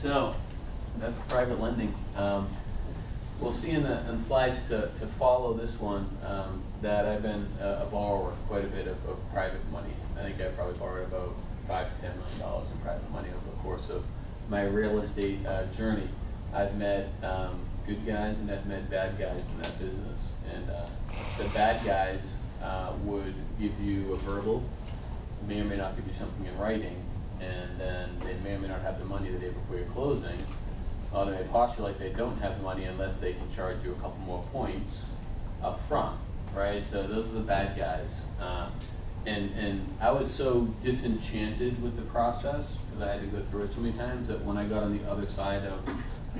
So that's private lending. We'll see in the slides to follow this one that I've been a borrower quite a bit of private money. I think I probably borrowed about $5 to $10 million in private money over the course of my real estate journey. I've met good guys and I've met bad guys in that business. And the bad guys would give you a verbal, may or may not give you something in writing, and then they may or may not have the money the day before you're closing. They may postulate they don't have the money unless they can charge you a couple more points up front, right? So those are the bad guys. And I was so disenchanted with the process because I had to go through it so many times that when I got on the other side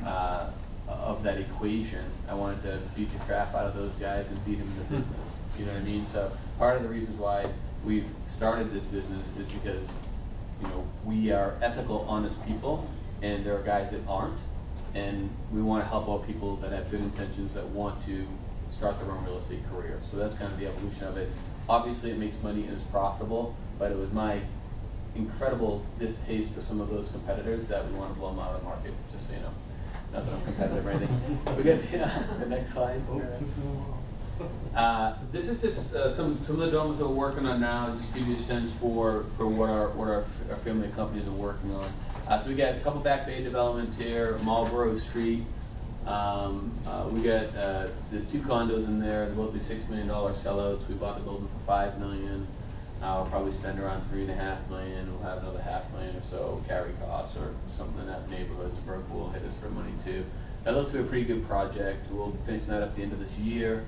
of that equation, I wanted to beat the crap out of those guys and beat them in the business. You know what I mean? So part of the reasons why we've started this business is because, you know, we are ethical, honest people, and there are guys that aren't, and we want to help out people that have good intentions that want to start their own real estate career. So that's kind of the evolution of it. Obviously, it makes money and is profitable, but it was my incredible distaste for some of those competitors that we want to blow them out of the market, just so you know. Not that I'm competitive or anything. We get the next slide. This is just some of the developments that we're working on now, just to give you a sense for what our family of companies are working on. So we got a couple Back Bay developments here, Marlborough Street. We got the 2 condos in there. They're both be $6 million sellouts. We bought the building for $5 million. We'll probably spend around $3.5 million. We'll have another $500,000 or so carry costs or something in that neighborhood. Broke will hit us for money too. That looks to be a pretty good project. We'll be finishing that up at the end of this year.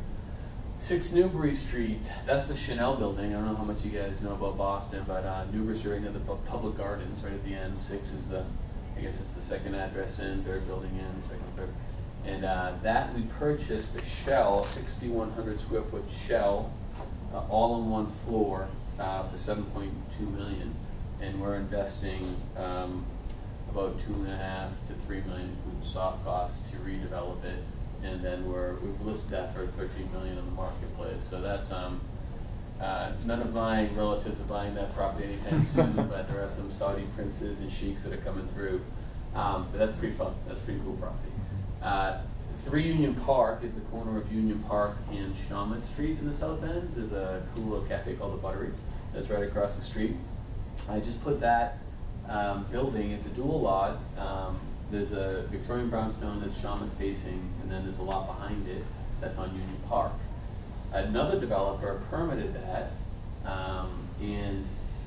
6 Newbury Street, that's the Chanel building. I don't know how much you guys know about Boston, but Newbury Street right near the public gardens right at the end. 6 is the, I guess it's the second address in, third building in, second, third. And that we purchased a shell, 6,100 square foot shell, all on one floor for $7.2 million. And we're investing about $2.5 to $3 million in soft costs to redevelop it. And then we've listed that for $13 million in the marketplace. So that's none of my relatives are buying that property anytime soon, but there are some Saudi princes and sheiks that are coming through. But that's pretty fun. That's a pretty cool property. 3 Union Park is the corner of Union Park and Shawmut Street in the South End. There's a cool little cafe called the Buttery that's right across the street. I just put that building. It's a dual lot. There's a Victorian brownstone that's Shawmut facing, and then there's a lot behind it that's on Union Park. Another developer permitted that, and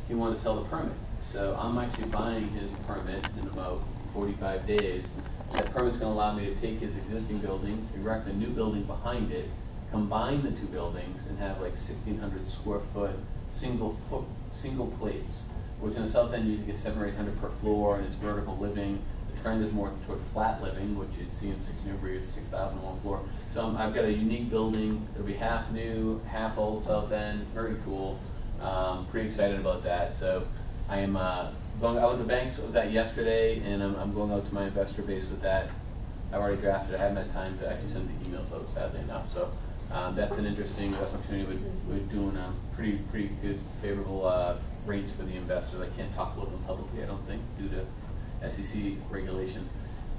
he wanted to sell the permit. So I'm actually buying his permit in about 45 days. That permit's going to allow me to take his existing building, erect a new building behind it, combine the 2 buildings, and have like 1,600 square foot single plates, which in the South End you get 700 or 800 per floor, and it's vertical living. The trend is more toward flat living, which you see in 6 Newbury is 6,000 on one floor. So I've got a unique building. It'll be half new, half old South End. Very cool. Pretty excited about that. So I am going out with the bank with that yesterday, and I'm going out to my investor base with that. I've already drafted. I haven't had time to actually send the emails out, sadly enough. So that's an interesting investment community. We're doing pretty good, favorable rates for the investors. I can't talk about them publicly, I don't think, due to SEC regulations.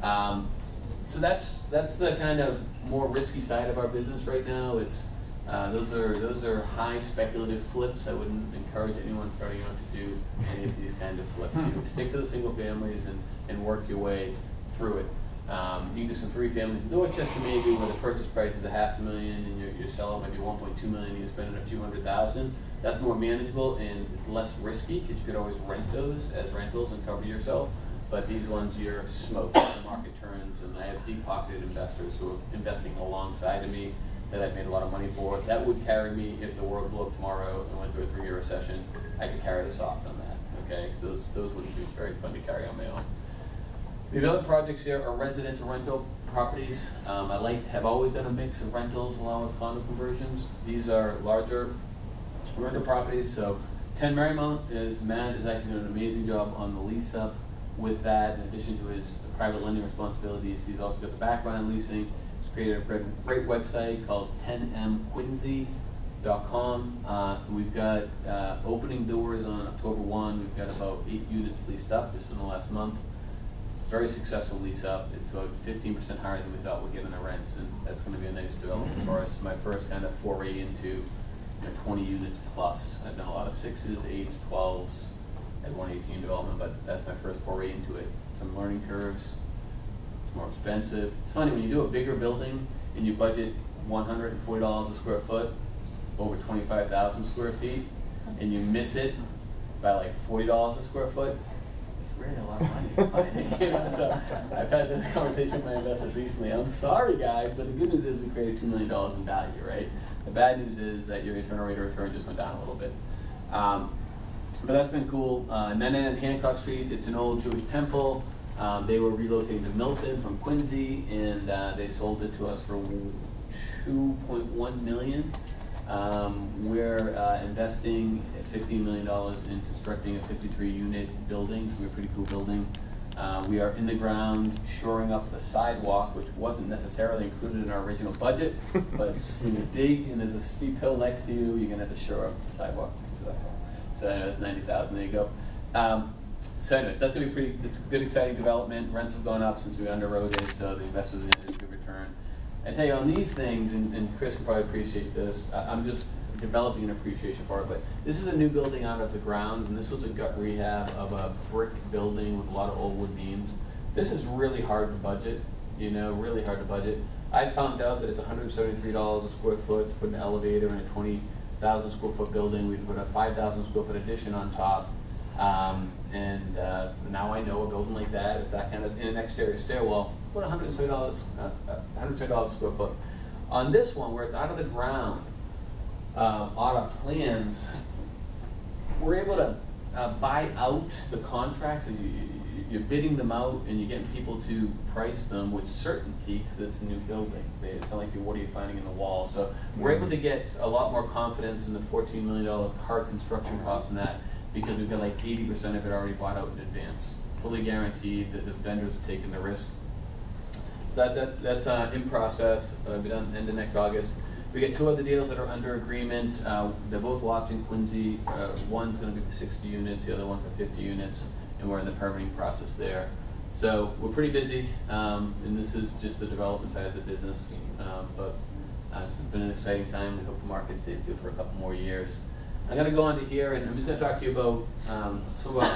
So that's the kind of more risky side of our business right now. It's those are high speculative flips. I wouldn't encourage anyone starting out to do any of these kind of flips. You stick to the single families and work your way through it. You can do some 3 families in Dorchester maybe, where the purchase price is $500,000 and your sell might be $1.2 million. You're spending a few $100,000. That's more manageable and it's less risky because you could always rent those as rentals and cover yourself. But these ones you're smoked. The market turns, and I have deep-pocketed investors who are investing alongside of me that I've made a lot of money for. That would carry me if the world blew up tomorrow and went through a 3-year recession. I could carry the soft on that. Okay, so those would be very fun to carry on my own. These other projects here are residential rental properties. Have always done a mix of rentals along with condo conversions. These are larger rental properties. So 10 Marymount Matt is actually doing an amazing job on the lease up with that. In addition to his private lending responsibilities, he's also got the background in leasing. He's created a great website called 10mquincy.com. We've got opening doors on October 1. We've got about 8 units leased up just in the last month. very successful lease up. It's about 15% higher than we thought we'd get in the rents, and that's going to be a nice development for us. My first kind of foray into 20 units plus. I've done a lot of 6s, 8s, 12s at 118 development, but that's my first foray into it. Some learning curves. It's more expensive. It's funny, when you do a bigger building and you budget $140 a square foot over 25,000 square feet, and you miss it by like $40 a square foot, it's really a lot of money. So I've had this conversation with my investors recently. I'm sorry, guys, but the good news is we created $2 million in value, right? The bad news is that your internal rate of return just went down a little bit. But that's been cool. 99 Hancock Street, it's an old Jewish temple. They were relocating to Milton from Quincy, and they sold it to us for $2.1 million. We're investing $15 million in constructing a 53-unit building. It's a pretty cool building. We are in the ground shoring up the sidewalk, which wasn't necessarily included in our original budget, but when you dig and there's a steep hill next to you, you're going to have to shore up the sidewalk. So anyways, 90,000, there you go. So anyways, that's going to be it's a good, exciting development. Rents have gone up since we underwrote it, so the investors are going to get a good return. I tell you, on these things, and Chris can probably appreciate this, I'm just developing an appreciation for it, but this is a new building out of the ground, and this was a gut rehab of a brick building with a lot of old wood beams. This is really hard to budget, really hard to budget. I found out that it's $173 a square foot to put an elevator in a 20,000 square foot building. We put a 5,000 square foot addition on top. And now I know a building like that, if that kind of, in an exterior stairwell, put $170 a square foot. On this one, where it's out of the ground, on our plans, we're able to buy out the contracts, and you're bidding them out, and you're getting people to price them with certainty because it's a new building. It's not like, what are you finding in the wall? So we're able to get a lot more confidence in the $14 million hard construction cost in that, because we've got like 80% of it already bought out in advance, fully guaranteed that the vendors are taking the risk. So that's in process. It'll be done end of next August. We get 2 other deals that are under agreement. They're both lots in Quincy. One's going to be for 60 units, the other one for 50 units, and we're in the permitting process there. So we're pretty busy, and this is just the development side of the business. But it's been an exciting time. We hope the market stays good for a couple more years. I'm going to go on to here, and I'm just going to talk to you about some of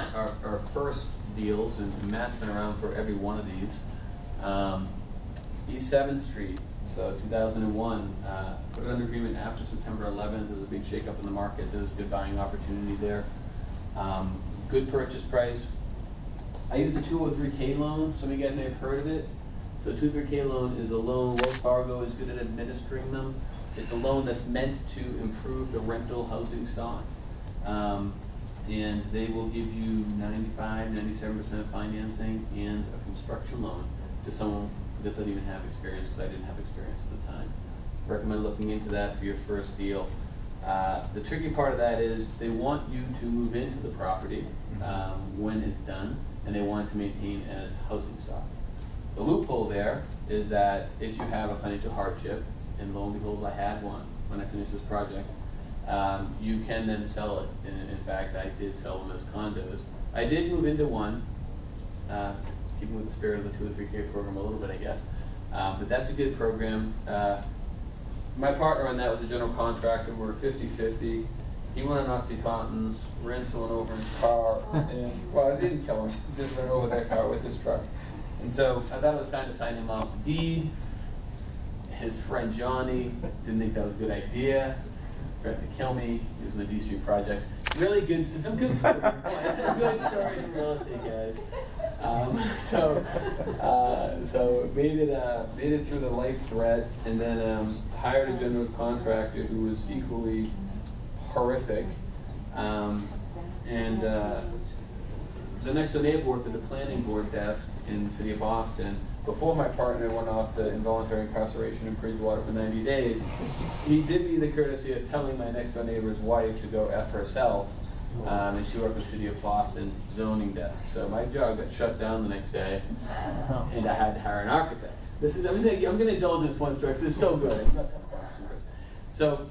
our first deals, and Matt's been around for every one of these. East 7th Street, so 2001, put it under agreement after September 11th. There's a big shakeup in the market. There's a good buying opportunity there. Good purchase price. I used a 203K loan. Some of you guys may have heard of it. So a 203K loan is a loan. Wells Fargo is good at administering them. It's a loan that's meant to improve the rental housing stock. And they will give you 95, 97% financing and a construction loan to someone that doesn't even have experience, because I didn't have experience at the time. Recommend looking into that for your first deal. The tricky part of that is they want you to move into the property when it's done, and they want it to maintain as housing stock. The loophole there is that if you have a financial hardship, and lo and behold, I had one when I finished this project, you can then sell it. And in fact, I did sell them as condos. I did move into one, keeping with the spirit of the 203K program a little bit, I guess. But that's a good program. My partner on that was a general contractor. We're 50-50. He went on Oxycontins, ran someone over in his car, and, well, I didn't kill him, just ran over that car with his truck. And so I thought it was time to sign him off the deed. His friend Johnny didn't think that was a good idea. Threatened to kill me. He was in the D Street projects. Really good, some good stories. Some good stories in real estate, guys. So made it through the life threat, and then hired a general contractor who was equally horrific. The next door neighbor worked at the planning board desk in the city of Boston. Before my partner went off to involuntary incarceration in Bridgewater for 90 days, he did me the courtesy of telling my next door neighbor's wife to go F herself, and she worked at the city of Boston zoning desk. So my job got shut down the next day, and I had to hire an architect. I'm going to indulge in this one story because it's so good. You must have questions. So,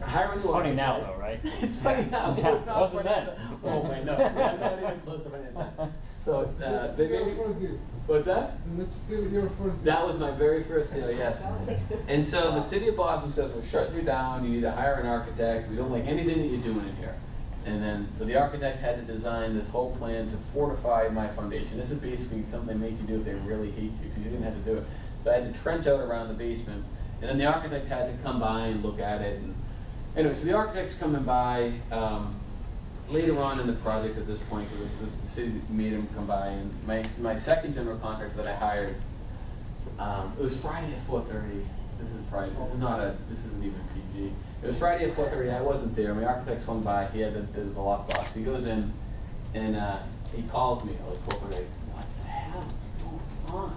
hiring. It's funny now, though, right? It's funny now. Yeah, it wasn't then. Oh my no! I'm not even close to funny then. So That's they your made, first deal. what's that? And that's still your first deal. That was my very first deal, yes. And so the city of Boston says, we're shutting you down, you need to hire an architect, we don't like anything that you're doing in here. And then, so the architect had to design this whole plan to fortify my foundation. This is basically something they make you do if they really hate you, because you didn't have to do it. So I had to trench out around the basement, and then the architect had to come by and look at it. And anyway, so the architect's coming by later on in the project at this point, because the city made him come by, and my second general contractor that I hired, it was Friday at 4:30. This is Friday. This isn't even PG. It was Friday at 4:30. I wasn't there. My architect swung by. He had the lockbox. He goes in, and he calls me at like 4:30. What the hell is going on?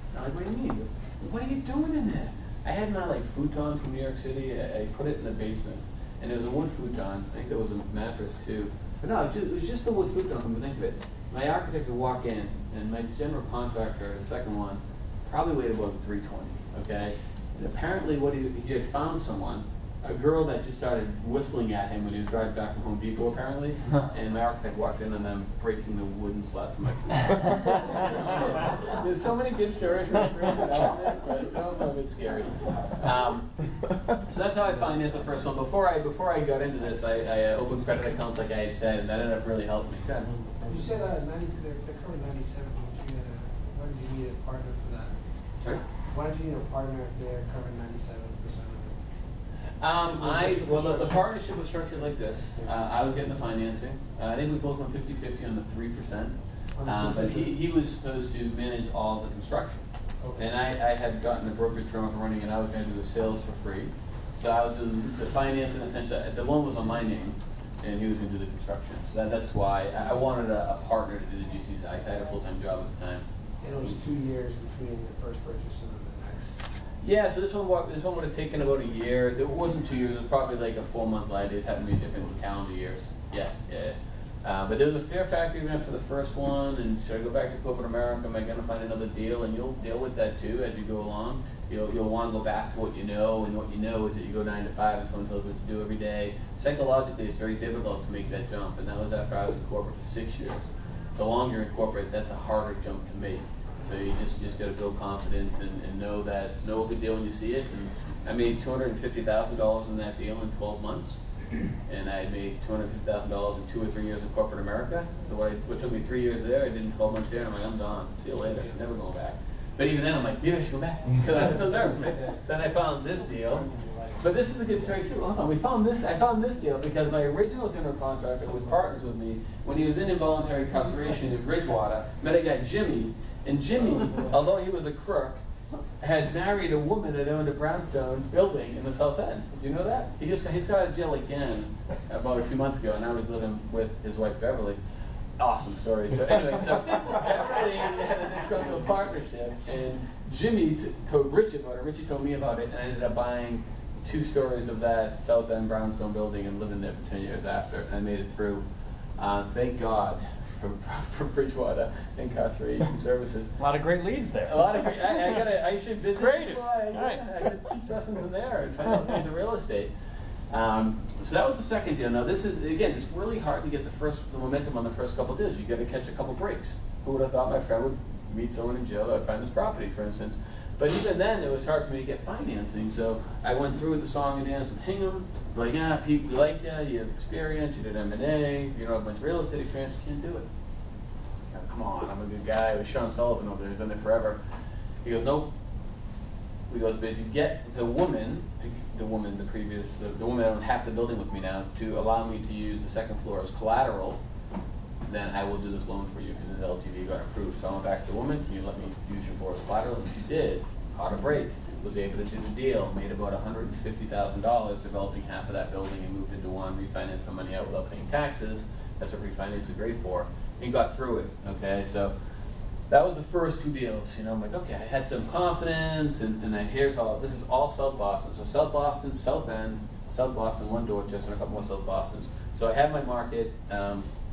And I'm like, what do you mean? He goes, what are you doing in there? I had my like futon from New York City. I put it in the basement, and it was a wood futon. I think there was a mattress too. But no, it was just a wood futon. Come to think of it, my architect would walk in, and my general contractor, the second one, probably weighed about 320. Okay. And apparently he had found someone, a girl that just started whistling at him when he was driving back from Home Depot apparently, and my architect walked in on them breaking the wooden slats from my foot. There's so many good stories from the first development, but no, a bit scary. So that's how I financed the first one. Before I got into this, I opened credit accounts like I had said, and that ended up really helping me. Good. You said they're currently 97. Why did you need a partner for that? Sorry? Why did you need a partner if they're covering 97% of it? Well, the partnership was structured like this. I was getting the financing. I think we both went 50-50 on the 3%. But he was supposed to manage all the construction. Okay. And I had gotten the brokerage firm up and running, and I was going to do the sales for free. So I was doing the financing essentially. The loan was on my name, and he was going to do the construction. So that's why I wanted a partner to do the GCs. I had a full-time job at the time. And it was 2 years between the first purchase and the next. Yeah, so this one would have taken about a year. It wasn't 2 years. It was probably like a 4-month lag. It happened to be different calendar years. Yeah. But there was a fear factor even after the first one. And should I go back to corporate America? Am I going to find another deal? And you'll deal with that too as you go along. You'll want to go back to what you know, and what you know is that you go 9 to 5 and someone tells you what to do every day. Psychologically, it's very difficult to make that jump, and that was after I was in corporate for 6 years. The longer you're in corporate, that's a harder jump to make. So you just got to build confidence and know a good deal when you see it. And I made $250,000 in that deal in 12 months, and I made $250,000 in 2 or 3 years in corporate America. So what took me 3 years there, I did in 12 months there, and I'm like, I'm done. See you later. I'm never going back. But even then, I'm like, maybe I should go back because I was so nervous. Right? So then I found this deal. But this is a good story too. Hold on, I found this deal because my original general contractor, who was partners with me, when he was in involuntary incarceration in Bridgewater, met a guy, Jimmy. And Jimmy, although he was a crook, had married a woman that owned a brownstone building in the South End. Did you know that? He's got out of jail again about a few months ago, and now he's living with his wife Beverly. Awesome story. So anyway, Beverly had a disgruntled partnership, and Jimmy told Richie about it. Richie told me about it, and I ended up buying 2 stories of that South End brownstone building and living there for 10 years after, and I made it through. Thank God for Bridgewater Incarceration Services. A lot of great leads there. A lot of great. I should visit. Great. I should teach lessons in there and find out things of real estate. So that was the second deal. Now this is, again, it's really hard to get the momentum on the first couple deals. You got to catch a couple breaks. Who would have thought my friend would meet someone in jail that would find this property, for instance? But even then, it was hard for me to get financing. So I went through with the song and dance with Hingham. Like, yeah, Pete, we like that. You have experience. You did M&A. You don't have much real estate experience. You can't do it. Now, come on, I'm a good guy. It was Sean Sullivan over there. He's been there forever. He goes, nope. He goes, but if you get the woman that owned half the building with me now, to allow me to use the second floor as collateral, then I will do this loan for you because his LTV got approved. So I went back to the woman, can you let me use your floor as collateral? And she did. Caught a break. Was able to do the deal. Made about $150,000 developing half of that building and moved into one, refinanced the money out without paying taxes. That's what refinance is great for. And got through it. Okay, so that was the first 2 deals. You know, I'm like, okay, I had some confidence, and here's all. This is all South Boston. So South Boston, South End, South Boston, 1 Dorchester, and a couple more South Bostons. So I had my market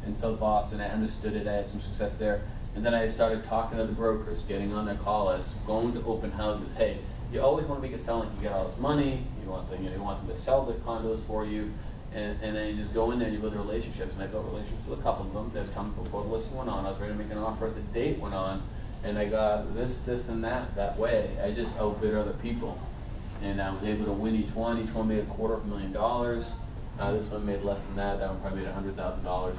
in South Boston. I understood it. I had some success there. And then I started talking to the brokers, getting on their call list, going to open houses. Hey, you always want to make it sound like you got all this money. You want them to sell the condos for you. and then you just go in there and you build relationships. And I built relationships with a couple of them that come before the listing went on. I was ready to make an offer at the date went on, and I got this, and that way. I just outbid other people, and I was able to win each one. Each one made $250,000. This one made less than that. That one probably made $100,000.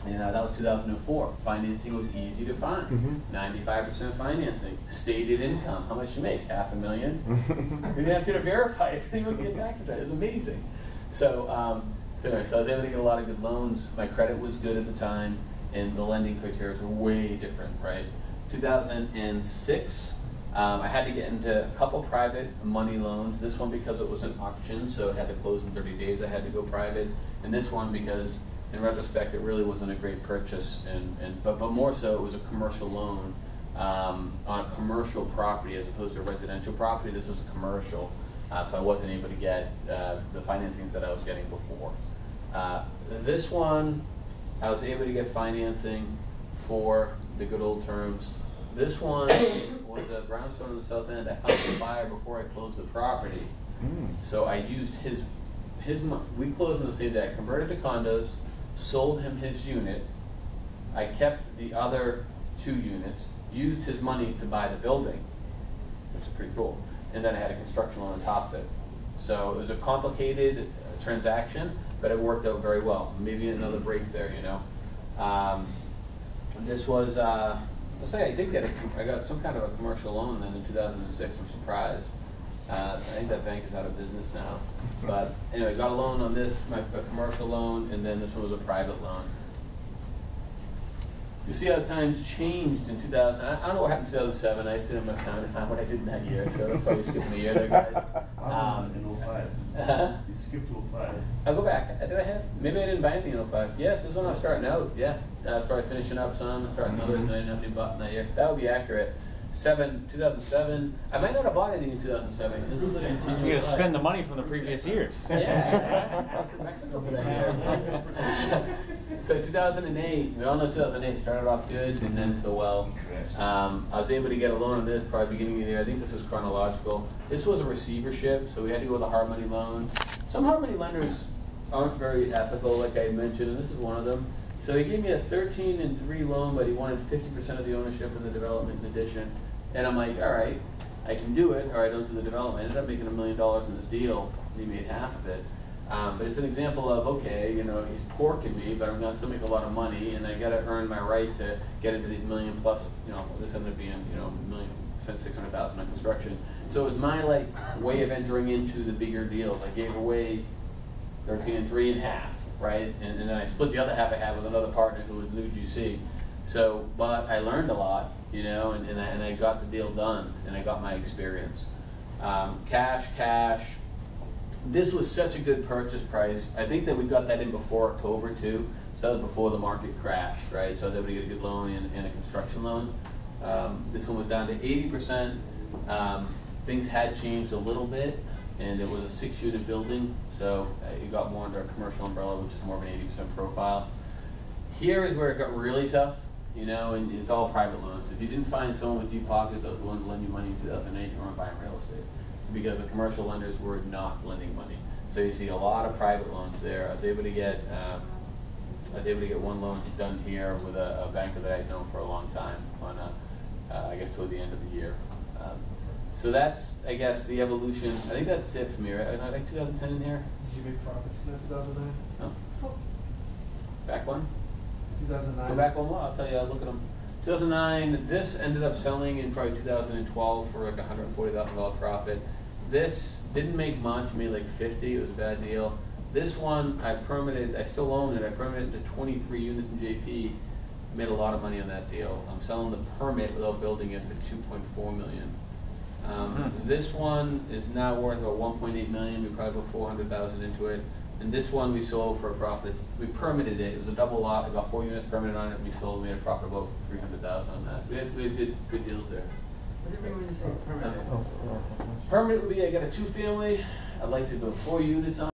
And that was 2004. Financing was easy to find. 95% financing. Stated income. How much you make? $500,000. You didn't have to verify it. You didn't even get tax credit. It was amazing. So, anyway, so I was able to get a lot of good loans. My credit was good at the time, and the lending criteria were way different, right? 2006, I had to get into a couple private money loans. This one because it was an auction, so it had to close in 30 days. I had to go private. And this one because, in retrospect, it really wasn't a great purchase, but more so, it was a commercial loan on a commercial property as opposed to a residential property. This was a commercial, so I wasn't able to get the financings that I was getting before. This one, I was able to get financing for the good old terms. This one was a brownstone in the south end. I found the buyer before I closed the property, so I used his we closed on the same day. I converted to condos, sold him his unit. I kept the other 2 units, used his money to buy the building, which is pretty cool, and then I had a construction loan on top of it. So it was a complicated transaction, but it worked out very well. Maybe another break there, you know. This was, let's say I did get I got some kind of a commercial loan then in 2006. I'm surprised. I think that bank is out of business now. But anyway, got a loan on this, a commercial loan, and then this one was a private loan. You see how times changed in 2000. I don't know what happened in 2007. I just didn't have enough time to find what I did in that year, so that's probably skipping a year there, guys. In 05. You skipped to 05. I'll go back. Did I have? Maybe I didn't buy anything in 05. Yes, this is when I was starting out. Yeah, I was probably finishing up some, starting others, and I didn't have any bought in that year. That would be accurate. 2007. I might not have bought anything in 2007. This was a continuous. You're gonna spend the money from the previous years. Yeah, I was in Mexico for that year. So 2008, we all know 2008 started off good and then so well. I was able to get a loan on this probably beginning of the year. I think this is chronological. This was a receivership, so we had to go with a hard money loan. Some hard money lenders aren't very ethical, like I mentioned, and this is one of them. So they gave me a 13-3 loan, but he wanted 50% of the ownership of the development in addition. And I'm like, all right, I can do it, or I don't do the development. I ended up making $1 million in this deal, and he made half of it. But it's an example of, okay, you know, he's porking me, but I'm going to still make a lot of money, and I got to earn my right to get into these $1 million plus, you know, this ended up being, you know, $1 million, spent $600,000 on construction. So it was my, like, way of entering into the bigger deals. I gave away 13-3 and half, right? And then I split the other half I had with another partner who was new GC. So, but I learned a lot, you know, and I got the deal done, and I got my experience. Cash. This was such a good purchase price. I think that we got that in before October too. So that was before the market crashed, right? So I was able to get a good loan and a construction loan. This one was down to 80%. Things had changed a little bit, and it was a 6-unit building, so it got more under a commercial umbrella, which is more of an 80% profile. Here is where it got really tough, you know, and it's all private loans. If you didn't find someone with deep pockets that was willing to lend you money in 2008, you weren't buying real estate, because the commercial lenders were not lending money. So you see a lot of private loans there. I was able to get one loan done here with a banker that I'd known for a long time on, I guess, toward the end of the year. So that's, I guess, the evolution. I think that's it for me, right? I like 2010 in here. Did you make profits in 2009? No. Back one? 2009. Go back one more. I'll tell you. I'll look at them. 2009. This ended up selling in probably 2012 for like $140,000 profit. This didn't make much. Made like 50. It was a bad deal. This one I permitted. I still own it. I permitted to 23 units in JP. Made a lot of money on that deal. I'm selling the permit without building it for $2.4 million. This one is now worth about $1.8 million. We probably put $400,000 into it. And this one we sold for a profit. We permitted it. It was a double lot. We got 4 units permitted on it. We sold. We made a profit of about $300,000 on that. We had good deals there. What do you mean when you say permanent? Permanent would be I got a 2-family. I'd like to go 4 units on.